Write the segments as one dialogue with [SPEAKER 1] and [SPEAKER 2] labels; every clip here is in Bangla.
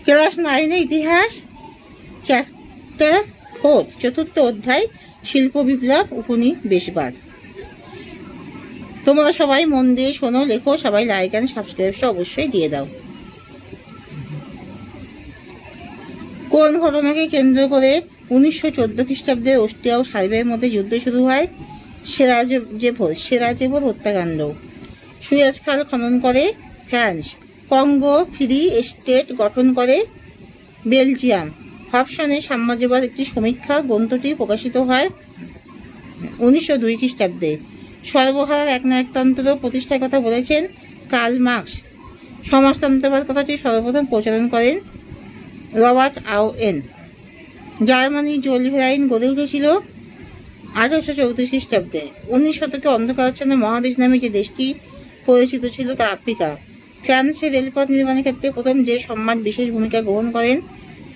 [SPEAKER 1] ক্লাস 9 ইতিহাস চ্যাপ্টার 4 চতুর্থ অধ্যায় শিল্প বিপ্লব উপনিবেশবাদ। তোমরা সবাই মন দিয়ে শোনো, লেখো, সবাই লাইক অ্যান্ড সাবস্ক্রাইবটা অবশ্যই দিয়ে দাও। কোন ঘটনাকে কেন্দ্র করে 1914 খ্রিস্টাব্দে অস্ট্রিয়া ও সার্বিয়ার মধ্যে যুদ্ধ শুরু হয়? সেরাজেভোর হত্যাকাণ্ড। সুয়েজ খাল খনন করে ফ্রান্স। কঙ্গো ফ্রি স্টেট গঠন করে বেলজিয়াম। হবসনের সাম্রাজ্যবাদ একটি সমীক্ষা গ্রন্থটি প্রকাশিত হয় 1902 খ্রিস্টাব্দে। সর্বহারার একনায়কতন্ত্র প্রতিষ্ঠার কথা বলেছেন কার্ল মার্কস। সমাজতন্ত্রবাদ কথাটি সর্বপ্রথম প্রচলন করেন রবার্ট আউয়েন। জার্মানি জোলভেরাইন গড়ে উঠেছিল 1834 খ্রিস্টাব্দে। 19 শতকে অন্ধকারাচ্ছন্ন মহাদেশ নামে যে দেশটি পরিচিত ছিল তা আফ্রিকা। ফ্রান্সের রেলপথ নির্মাণের ক্ষেত্রে প্রথম যে সম্রাট বিশেষ ভূমিকা গ্রহণ করেন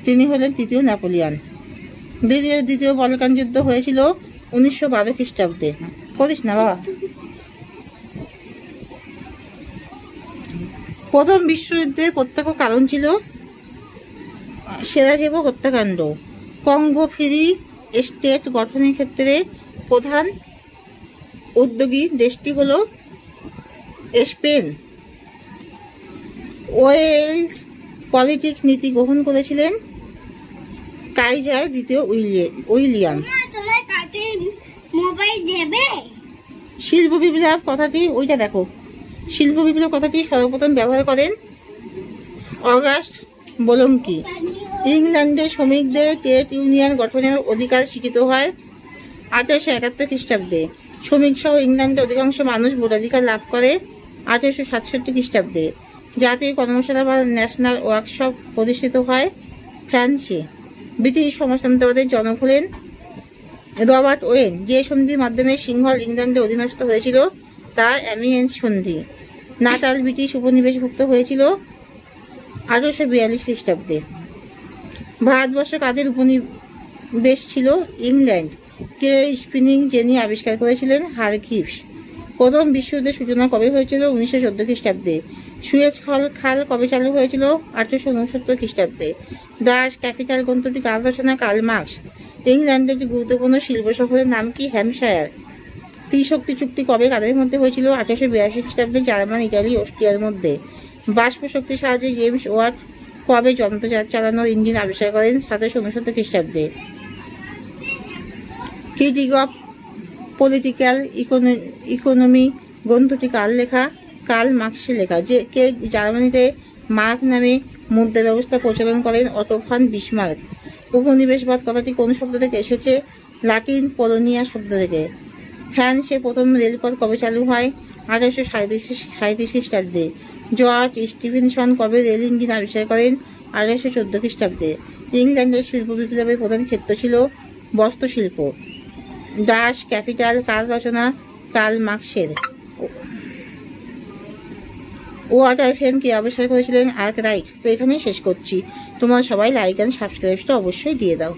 [SPEAKER 1] তিনি হলেন তৃতীয় নেপোলিয়ন। দ্বিতীয় বলকান যুদ্ধ হয়েছিল 1912 খ্রিস্টাব্দে। করিস না বাবা। প্রথম বিশ্বযুদ্ধের প্রত্যক্ষ কারণ ছিল সেরাজেভো হত্যাকাণ্ড। কঙ্গো ফ্রি স্টেট গঠনের ক্ষেত্রে প্রধান উদ্যোগী দেশটি হল স্পেন। ওয়েল্ড পলিটিক নীতি গ্রহণ করেছিলেন কাইজার দ্বিতীয় উইলিয়াম। শিল্প বিপ্লব কথাটি ওইটা দেখো। শিল্প বিপ্লব কথাটি সর্বপ্রথম ব্যবহার করেন অগাস্ট বোলঙ্কি। ইংল্যান্ডে শ্রমিকদের ট্রেড ইউনিয়ন গঠনের অধিকার স্বীকৃত হয় 1871 খ্রিস্টাব্দে। শ্রমিক সহ ইংল্যান্ডে অধিকাংশ মানুষ ভোটাধিকার লাভ করে 1867 খ্রিস্টাব্দে। জাতীয় কর্মশালা বা ন্যাশনাল ওয়ার্কশপ প্রতিষ্ঠিত হয় ফ্রান্সে। ব্রিটিশ সমাজতন্ত্রবাদের জনক হলেন রবার্ট ওয়েন। যে সন্ধির মাধ্যমে সিংহল ইংল্যান্ডে অধীনস্থ হয়েছিল তা অ্যামিয়েন্স সন্ধি। নাটাল ব্রিটিশ উপনিবেশভুক্ত হয়েছিল 1842 খ্রিস্টাব্দে। ভারতবর্ষ কাদের উপনিবেশ ছিল? ইংল্যান্ড। কে স্পিনিং জেনি আবিষ্কার করেছিলেন? হারগ্রিভস। প্রথম বিশ্বযুদ্ধের সূচনা কবে হয়েছিল? 1914 খ্রিস্টাব্দে। সুয়েজ খাল কবে চালু হয়েছিল? 1869 খ্রিস্টাব্দে। দাস ক্যাপিটাল গ্রন্থটি কার রচনা? Karl Marx. ইংল্যান্ডের একটি গুরুত্বপূর্ণ শিল্প শহরের নাম কি? হ্যাম্পশায়ার। ত্রিশক্তি চুক্তি কবে কাদের মধ্যে হয়েছিল? 1882 খ্রিস্টাব্দে জার্মান, ইটালি, অস্ট্রিয়ার মধ্যে। বাষ্প শক্তির সাহায্যে জেমস ওয়াট কবে যন্ত্রজাত চালানোর ইঞ্জিন আবিষ্কার করেন? 1769 খ্রিস্টাব্দে। ক্রিটিক অফ পলিটিক্যাল ইকোনমি গ্রন্থটি কার লেখা? কার্ল মার্কসের লেখা। কে জার্মানিতে মার্ক নামে মুদ্রা ব্যবস্থা প্রচলন করেন? Auto von Bismarck. উপনিবেশবাদ কথাটি কোন শব্দ থেকে এসেছে? লাতিন পোলোনিয়া শব্দ থেকে। ফ্রান্সে প্রথম রেলপথ কবে চালু হয়? 1837 খ্রিস্টাব্দে। জর্জ স্টিভেনসন কবে রেল ইঞ্জিন আবিষ্কার করেন? 1814 খ্রিস্টাব্দে। ইংল্যান্ডের শিল্প বিপ্লবের প্রধান ক্ষেত্র ছিল বস্ত্রশিল্প। দাস ক্যাপিটাল কার রচনা? কার্ল মার্কসের। ওয়াটার ফ্রেম কে আবিষ্কার করেছিলেন? আর্করাইট। তো এখানেই শেষ করছি। তোমরা সবাই লাইক অ্যান্ড সাবস্ক্রাইবটা অবশ্যই দিয়ে দাও।